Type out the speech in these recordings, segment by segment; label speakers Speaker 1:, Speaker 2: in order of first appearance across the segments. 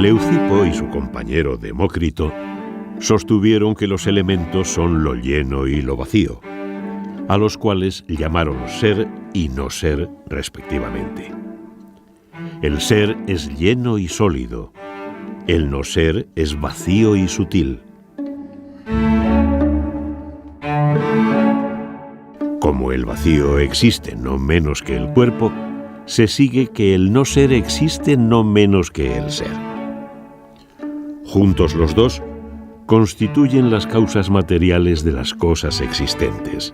Speaker 1: Leucipo y su compañero Demócrito sostuvieron que los elementos son lo lleno y lo vacío, a los cuales llamaron ser y no ser respectivamente. El ser es lleno y sólido, el no ser es vacío y sutil. Como el vacío existe no menos que el cuerpo, se sigue que el no ser existe no menos que el ser. Juntos los dos constituyen las causas materiales de las cosas existentes.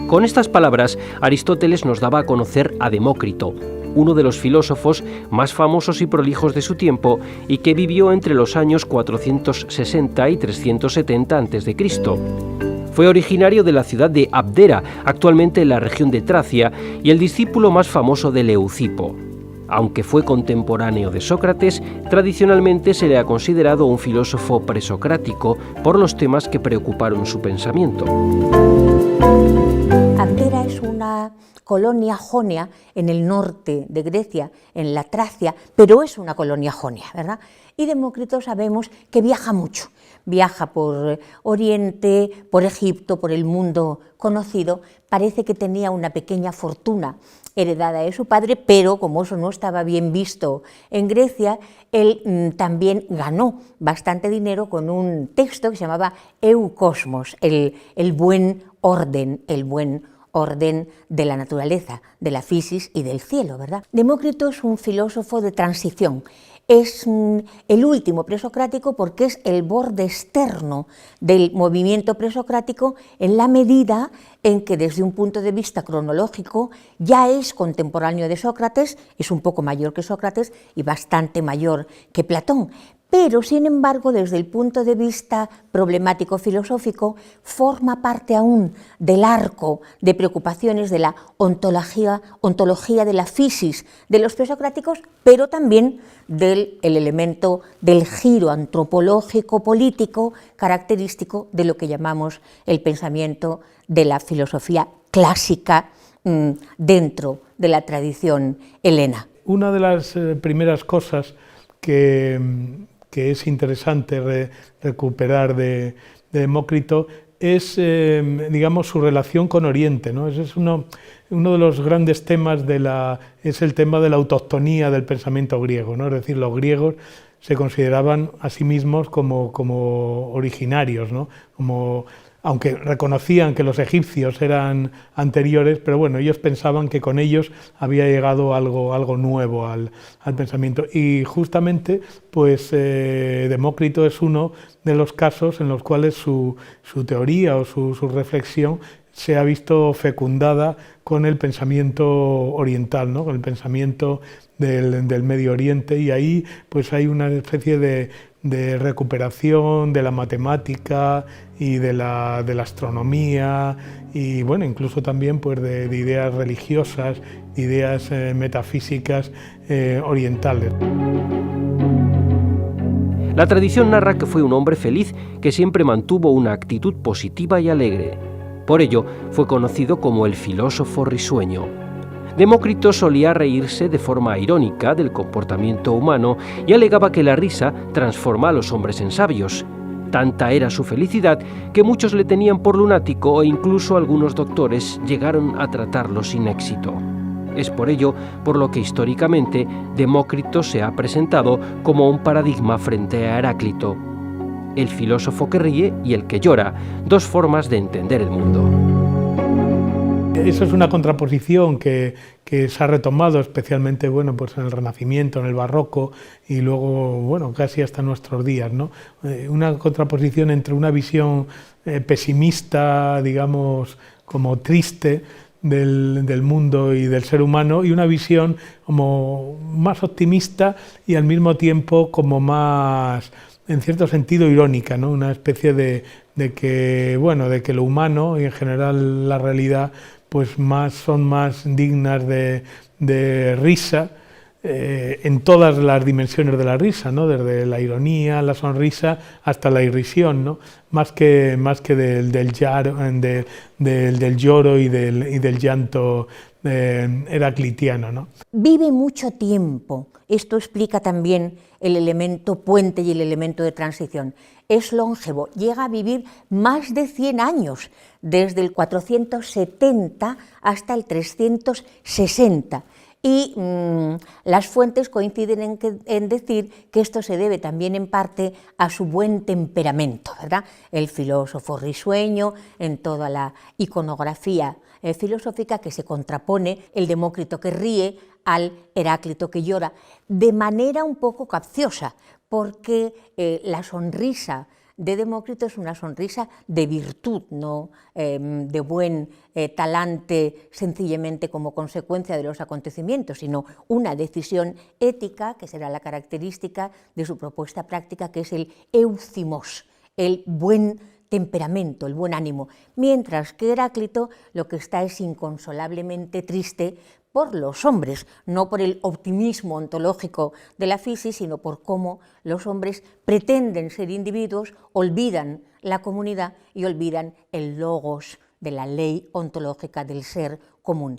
Speaker 2: Con estas palabras, Aristóteles nos daba a conocer a Demócrito, uno de los filósofos más famosos y prolijos de su tiempo y que vivió entre los años 460 y 370 a.C. Fue originario de la ciudad de Abdera, actualmente en la región de Tracia, y el discípulo más famoso de Leucipo. Aunque fue contemporáneo de Sócrates, tradicionalmente se le ha considerado un filósofo presocrático por los temas que preocuparon su pensamiento.
Speaker 3: Abdera es una colonia jonia en el norte de Grecia, en la Tracia, pero es una colonia jonia, ¿verdad? Y Demócrito sabemos que viaja mucho, viaja por Oriente, por Egipto, por el mundo conocido. Parece que tenía una pequeña fortuna heredada de su padre, pero como eso no estaba bien visto en Grecia, él también ganó bastante dinero con un texto que se llamaba Eucosmos, el buen orden de la naturaleza, de la fisis y del cielo, ¿verdad? Demócrito es un filósofo de transición. Es el último presocrático porque es el borde externo del movimiento presocrático en la medida en que desde un punto de vista cronológico ya es contemporáneo de Sócrates, es un poco mayor que Sócrates y bastante mayor que Platón. Pero, sin embargo, desde el punto de vista problemático-filosófico, forma parte aún del arco de preocupaciones de la ontología de la fisis de los presocráticos, pero también del elemento del giro antropológico-político característico de lo que llamamos el pensamiento de la filosofía clásica dentro de la tradición helena.
Speaker 4: Una de las primeras cosas que es interesante recuperar de Demócrito es, digamos, su relación con Oriente, ¿no? Ese es uno de los grandes temas es el tema de la autoctonía del pensamiento griego, ¿no? Es decir, los griegos se consideraban a sí mismos como originarios, ¿no? Aunque reconocían que los egipcios eran anteriores, pero bueno, ellos pensaban que con ellos había llegado algo nuevo al pensamiento. Y justamente, pues, Demócrito es uno de los casos en los cuales su teoría o su reflexión se ha visto fecundada con el pensamiento oriental, ¿no? Con el pensamiento del Medio Oriente, y ahí pues hay una especie de recuperación de la matemática y de la astronomía, y bueno, incluso también pues de ideas religiosas, ideas metafísicas orientales.
Speaker 2: La tradición narra que fue un hombre feliz que siempre mantuvo una actitud positiva y alegre. Por ello fue conocido como el filósofo risueño. Demócrito solía reírse de forma irónica del comportamiento humano y alegaba que la risa transforma a los hombres en sabios. Tanta era su felicidad que muchos le tenían por lunático e incluso algunos doctores llegaron a tratarlo sin éxito. Es por ello por lo que históricamente Demócrito se ha presentado como un paradigma frente a Heráclito. El filósofo que ríe y el que llora, dos formas de entender el mundo.
Speaker 4: Eso es una contraposición que se ha retomado especialmente, bueno, pues en el Renacimiento, en el Barroco y luego, bueno, casi hasta nuestros días, ¿no? Una contraposición entre una visión pesimista, digamos, como triste del mundo y del ser humano, y una visión como más optimista y al mismo tiempo como más, en cierto sentido, irónica, ¿no? Una especie de que lo humano y en general la realidad pues son más dignas de risa en todas las dimensiones de la risa, ¿no? Desde la ironía, la sonrisa, hasta la irrisión, ¿no? Más que del lloro y del llanto heraclitiano, ¿no?
Speaker 3: Vive mucho tiempo. Esto explica también el elemento puente y el elemento de transición. Es longevo, llega a vivir más de 100 años, desde el 470 hasta el 360. Y las fuentes coinciden en decir que esto se debe también en parte a su buen temperamento, ¿verdad? El filósofo risueño, en toda la iconografía filosófica que se contrapone, el Demócrito que ríe al Heráclito que llora, de manera un poco capciosa, porque la sonrisa de Demócrito es una sonrisa de virtud, no de buen talante sencillamente como consecuencia de los acontecimientos, sino una decisión ética, que será la característica de su propuesta práctica, que es el eucimos, el buen temperamento, el buen ánimo, mientras que Heráclito lo que está es inconsolablemente triste por los hombres, no por el optimismo ontológico de la fisis, sino por cómo los hombres pretenden ser individuos, olvidan la comunidad y olvidan el logos de la ley ontológica del ser común.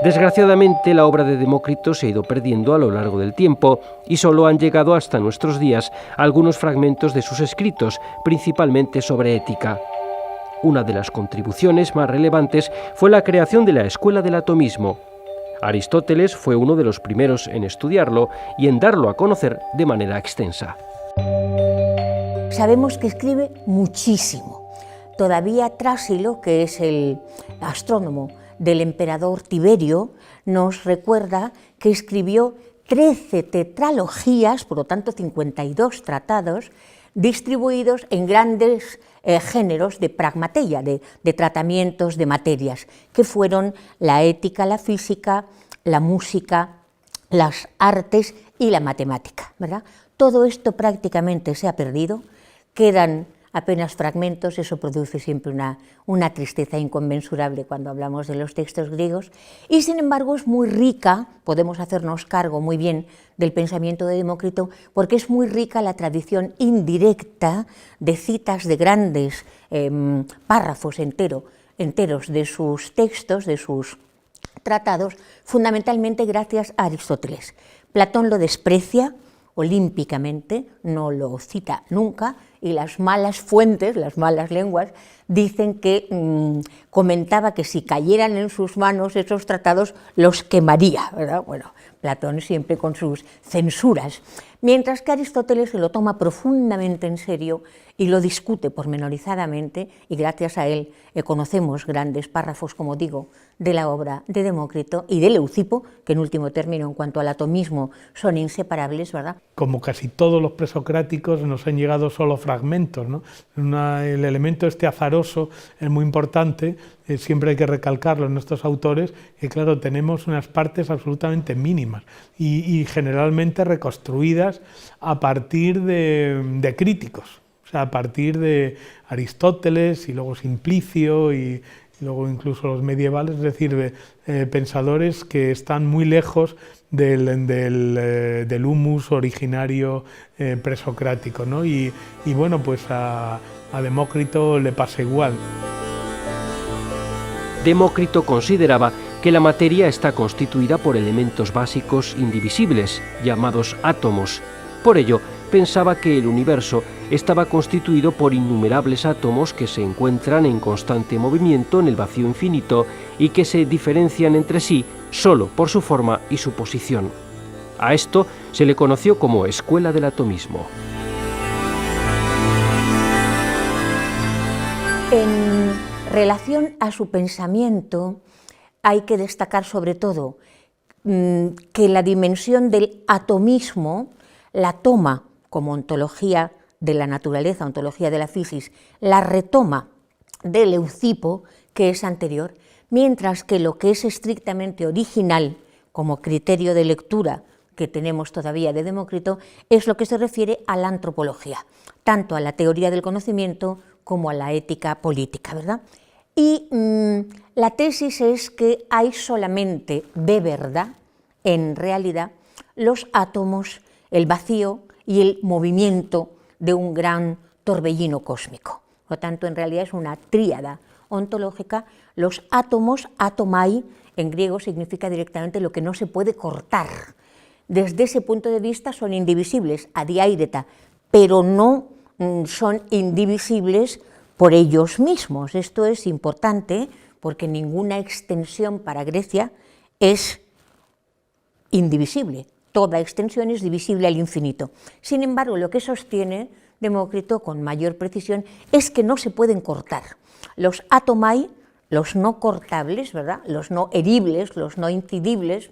Speaker 2: Desgraciadamente, la obra de Demócrito se ha ido perdiendo a lo largo del tiempo y solo han llegado hasta nuestros días algunos fragmentos de sus escritos, principalmente sobre ética. Una de las contribuciones más relevantes fue la creación de la escuela del atomismo. Aristóteles fue uno de los primeros en estudiarlo y en darlo a conocer de manera extensa.
Speaker 3: Sabemos que escribe muchísimo. Todavía Trásilo, que es el astrónomo del emperador Tiberio, nos recuerda que escribió 13 tetralogías, por lo tanto 52 tratados, distribuidos en grandes géneros de pragmateia, de tratamientos de materias, que fueron la ética, la física, la música, las artes y la matemática, ¿verdad? Todo esto prácticamente se ha perdido, quedan apenas fragmentos, eso produce siempre una tristeza inconmensurable cuando hablamos de los textos griegos, y sin embargo es muy rica, podemos hacernos cargo muy bien del pensamiento de Demócrito, porque es muy rica la tradición indirecta de citas de grandes párrafos enteros de sus textos, de sus tratados, fundamentalmente gracias a Aristóteles. Platón lo desprecia olímpicamente, no lo cita nunca, y las malas fuentes, las malas lenguas, dicen que comentaba que si cayeran en sus manos esos tratados los quemaría, ¿verdad? Bueno, Platón siempre con sus censuras, mientras que Aristóteles se lo toma profundamente en serio y lo discute pormenorizadamente, y gracias a él conocemos grandes párrafos, como digo, de la obra de Demócrito y de Leucipo, que en último término en cuanto al atomismo son inseparables, ¿verdad?
Speaker 4: Como casi todos los presocráticos nos han llegado solo fragmentos, ¿no? El elemento este azaroso es muy importante, siempre hay que recalcarlo en nuestros autores, que claro, tenemos unas partes absolutamente mínimas y generalmente reconstruidas a partir de críticos, o sea, a partir de Aristóteles y luego Simplicio y luego incluso los medievales, es decir, pensadores que están muy lejos del humus originario presocrático, ¿no? Y bueno, pues a Demócrito le pasa igual.
Speaker 2: Demócrito consideraba que la materia está constituida por elementos básicos indivisibles, llamados átomos. Por ello, pensaba que el universo estaba constituido por innumerables átomos que se encuentran en constante movimiento en el vacío infinito y que se diferencian entre sí solo por su forma y su posición. A esto se le conoció como Escuela del Atomismo.
Speaker 3: En relación a su pensamiento, hay que destacar sobre todo que la dimensión del atomismo la toma como ontología de la naturaleza, ontología de la fisis, la retoma de Leucipo, que es anterior, mientras que lo que es estrictamente original, como criterio de lectura que tenemos todavía de Demócrito, es lo que se refiere a la antropología, tanto a la teoría del conocimiento como a la ética política, ¿verdad? Y la tesis es que hay solamente de verdad, en realidad, los átomos, el vacío y el movimiento de un gran torbellino cósmico. Por lo tanto, en realidad es una tríada ontológica. Los átomos, atomai, en griego significa directamente lo que no se puede cortar. Desde ese punto de vista son indivisibles, adiaireta, pero no son indivisibles por ellos mismos. Esto es importante porque ninguna extensión para Grecia es indivisible. Toda extensión es divisible al infinito. Sin embargo, lo que sostiene Demócrito con mayor precisión es que no se pueden cortar. Los atomai, los no cortables, ¿verdad?, los no heribles, los no incidibles,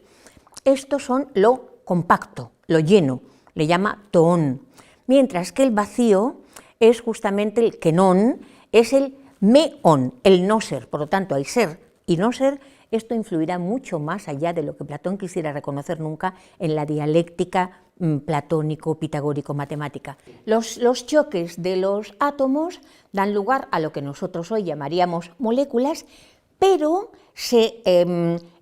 Speaker 3: estos son lo compacto, lo lleno, le llama toón. Mientras que el vacío es justamente el kenon, es el meón, el no ser. Por lo tanto, al ser y no ser, esto influirá mucho más allá de lo que Platón quisiera reconocer nunca en la dialéctica platónico-pitagórico-matemática. Los choques de los átomos dan lugar a lo que nosotros hoy llamaríamos moléculas, pero se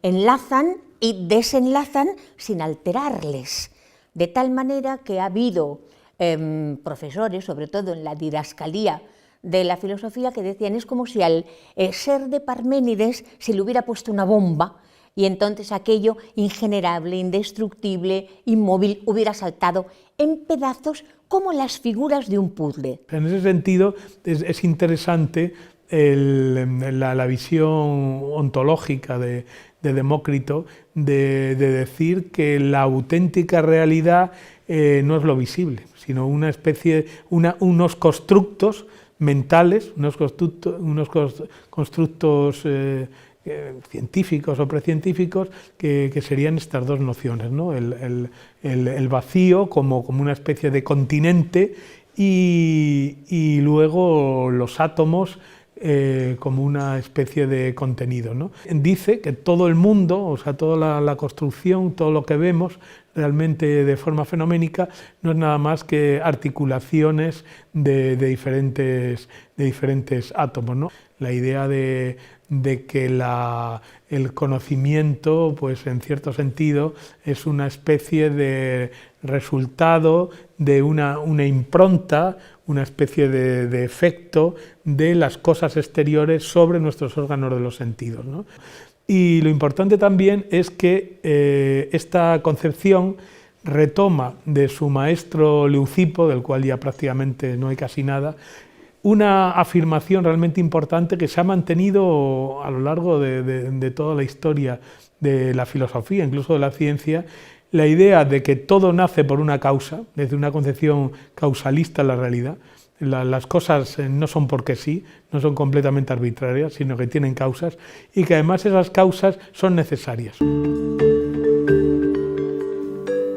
Speaker 3: enlazan y desenlazan sin alterarles, de tal manera que ha habido profesores, sobre todo en la didascalía de la filosofía, que decían es como si al ser de Parménides se le hubiera puesto una bomba y entonces aquello ingenerable, indestructible, inmóvil, hubiera saltado en pedazos como las figuras de un puzzle.
Speaker 4: En ese sentido es interesante la visión ontológica de Demócrito de decir que la auténtica realidad no es lo visible, sino una especie, unos constructos mentales, unos constructos científicos o precientíficos que serían estas dos nociones, ¿no? El vacío como una especie de continente y luego los átomos como una especie de contenido, ¿no? Dice que todo el mundo, o sea, toda la construcción, todo lo que vemos realmente de forma fenoménica, no es nada más que articulaciones de diferentes átomos, ¿no? La idea de que el conocimiento, pues en cierto sentido, es una especie de resultado de una impronta, una especie de efecto de las cosas exteriores sobre nuestros órganos de los sentidos, ¿no? Y lo importante también es que esta concepción retoma de su maestro Leucipo, del cual ya prácticamente no hay casi nada, una afirmación realmente importante que se ha mantenido a lo largo de toda la historia de la filosofía, incluso de la ciencia, la idea de que todo nace por una causa, desde una concepción causalista de la realidad. Las cosas no son porque sí, no son completamente arbitrarias, sino que tienen causas y que además esas causas son necesarias.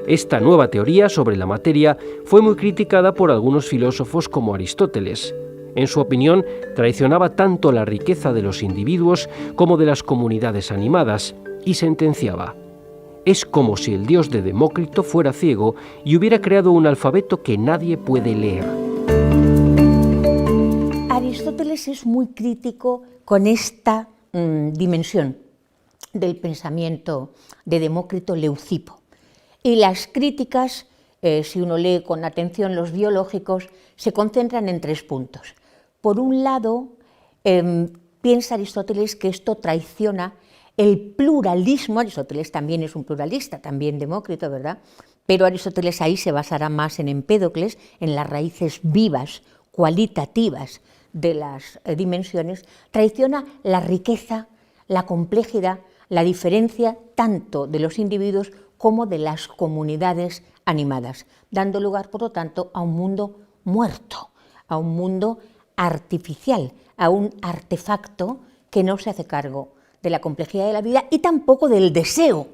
Speaker 2: Esta nueva teoría sobre la materia fue muy criticada por algunos filósofos como Aristóteles. En su opinión, traicionaba tanto la riqueza de los individuos como de las comunidades animadas, y sentenciaba: es como si el dios de Demócrito fuera ciego y hubiera creado un alfabeto que nadie puede leer.
Speaker 3: Aristóteles es muy crítico con esta dimensión del pensamiento de Demócrito Leucipo. Y las críticas, si uno lee con atención los biológicos, se concentran en 3 puntos. Por un lado, piensa Aristóteles que esto traiciona el pluralismo. Aristóteles también es un pluralista, también Demócrito, ¿verdad? Pero Aristóteles ahí se basará más en Empédocles, en las raíces vivas, cualitativas de las dimensiones. Traiciona la riqueza, la complejidad, la diferencia tanto de los individuos como de las comunidades animadas, dando lugar, por lo tanto, a un mundo muerto, a un mundo artificial, a un artefacto que no se hace cargo de la complejidad de la vida y tampoco del deseo.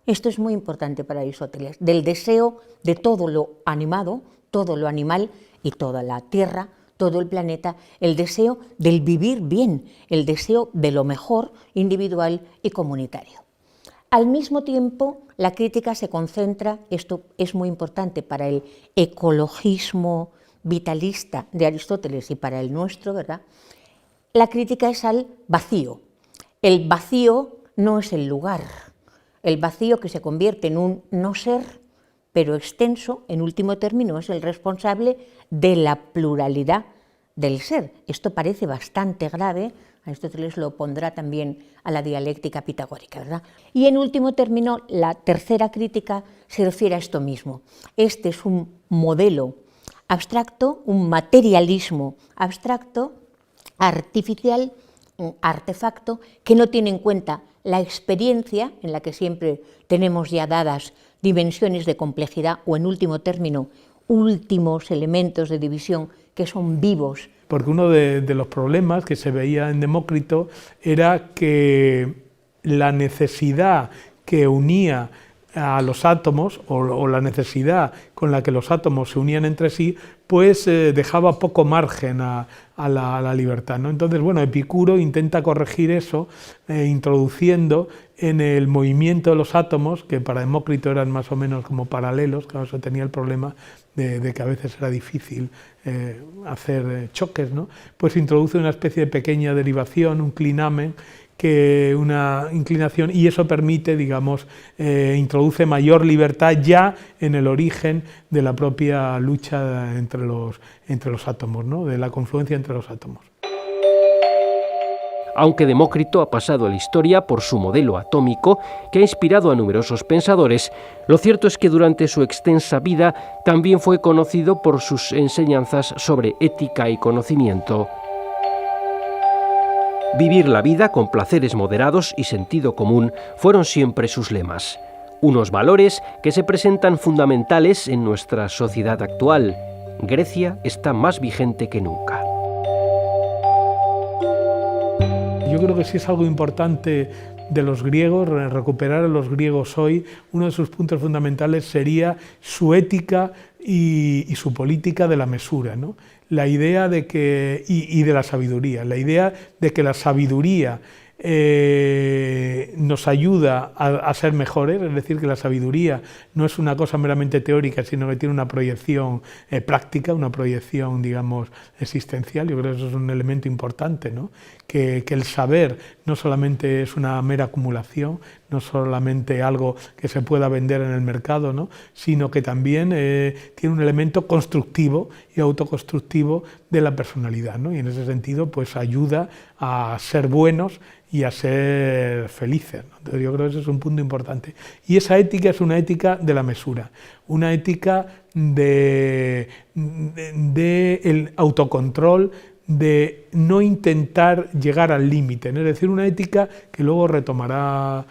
Speaker 3: Esto es muy importante para Aristóteles, del deseo de todo lo animado, todo lo animal y toda la tierra, todo el planeta, el deseo del vivir bien, el deseo de lo mejor individual y comunitario. Al mismo tiempo, la crítica se concentra, esto es muy importante para el ecologismo vitalista de Aristóteles y para el nuestro, ¿verdad?, la crítica es al vacío. El vacío no es el lugar, el vacío que se convierte en un no ser, pero extenso, en último término, es el responsable de la pluralidad del ser. Esto parece bastante grave, Aristóteles lo pondrá también a la dialéctica pitagórica, ¿verdad? Y en último término, la tercera crítica se refiere a esto mismo. Este es un modelo abstracto, un materialismo abstracto, artificial, un artefacto, que no tiene en cuenta la experiencia, en la que siempre tenemos ya dadas dimensiones de complejidad, o en último término, últimos elementos de división que son vivos.
Speaker 4: Porque uno de los problemas que se veía en Demócrito era que la necesidad que unía a los átomos, o la necesidad con la que los átomos se unían entre sí, pues dejaba poco margen a la libertad, ¿no? Entonces, bueno, Epicuro intenta corregir eso, introduciendo en el movimiento de los átomos, que para Demócrito eran más o menos como paralelos, claro, eso tenía el problema de que a veces era difícil hacer choques, ¿no? Pues introduce una especie de pequeña derivación, un clinamen, una inclinación, y eso permite, digamos, introduce mayor libertad ya en el origen de la propia lucha entre los átomos, ¿no? De la confluencia entre los átomos.
Speaker 2: Aunque Demócrito ha pasado a la historia por su modelo atómico, que ha inspirado a numerosos pensadores, lo cierto es que durante su extensa vida también fue conocido por sus enseñanzas sobre ética y conocimiento. Vivir la vida con placeres moderados y sentido común fueron siempre sus lemas. Unos valores que se presentan fundamentales en nuestra sociedad actual. Grecia está más vigente que nunca.
Speaker 4: Yo creo que sí es algo importante de los griegos, recuperar a los griegos hoy. Uno de sus puntos fundamentales sería su ética y su política de la mesura, ¿no? La idea de que, y de la sabiduría, la idea de que la sabiduría nos ayuda a ser mejores, es decir, que la sabiduría no es una cosa meramente teórica, sino que tiene una proyección práctica, una proyección, digamos, existencial. Yo creo que eso es un elemento importante, ¿no? Que el saber no solamente es una mera acumulación, no solamente algo que se pueda vender en el mercado, ¿no? Sino que también tiene un elemento constructivo y autoconstructivo de la personalidad, ¿no? Y en ese sentido, pues ayuda a ser buenos y a ser felices, ¿no? Entonces yo creo que ese es un punto importante. Y esa ética es una ética de la mesura, una ética de el autocontrol, de no intentar llegar al límite, ¿no? Es decir, una ética que luego retomará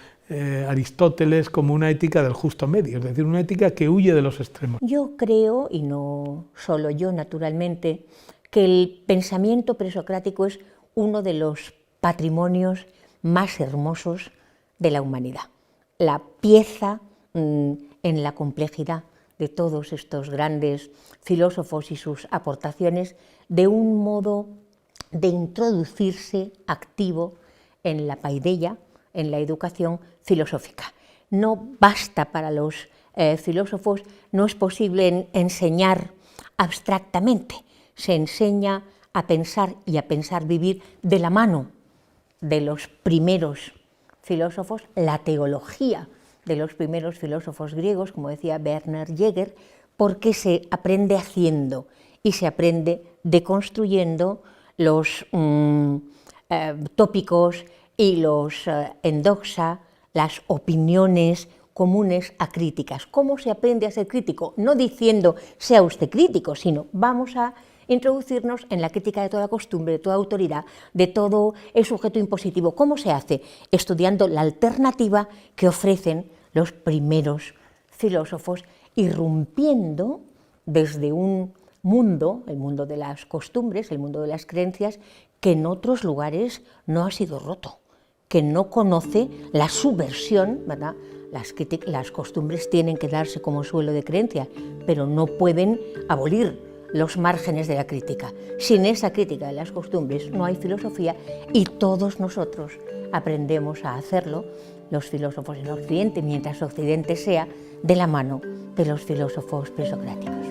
Speaker 4: Aristóteles como una ética del justo medio, es decir, una ética que huye de los extremos.
Speaker 3: Yo creo, y no solo yo naturalmente, que el pensamiento presocrático es uno de los patrimonios más hermosos de la humanidad. La pieza en la complejidad de todos estos grandes filósofos y sus aportaciones, de un modo de introducirse activo en la paideia, en la educación filosófica. No basta para los filósofos, no es posible enseñar abstractamente, se enseña a pensar y a pensar vivir de la mano de los primeros filósofos, la teología de los primeros filósofos griegos, como decía Werner Jäger, porque se aprende haciendo y se aprende deconstruyendo los tópicos y los endoxa, las opiniones comunes a críticas. ¿Cómo se aprende a ser crítico? No diciendo sea usted crítico, sino vamos a introducirnos en la crítica de toda costumbre, de toda autoridad, de todo el sujeto impositivo. ¿Cómo se hace? Estudiando la alternativa que ofrecen los primeros filósofos, irrumpiendo desde un mundo, el mundo de las costumbres, el mundo de las creencias, que en otros lugares no ha sido roto, que no conoce la subversión, ¿verdad? Las costumbres tienen que darse como suelo de creencia, pero no pueden abolir los márgenes de la crítica. Sin esa crítica de las costumbres no hay filosofía, y todos nosotros aprendemos a hacerlo, los filósofos en Occidente, mientras Occidente sea de la mano de los filósofos presocráticos.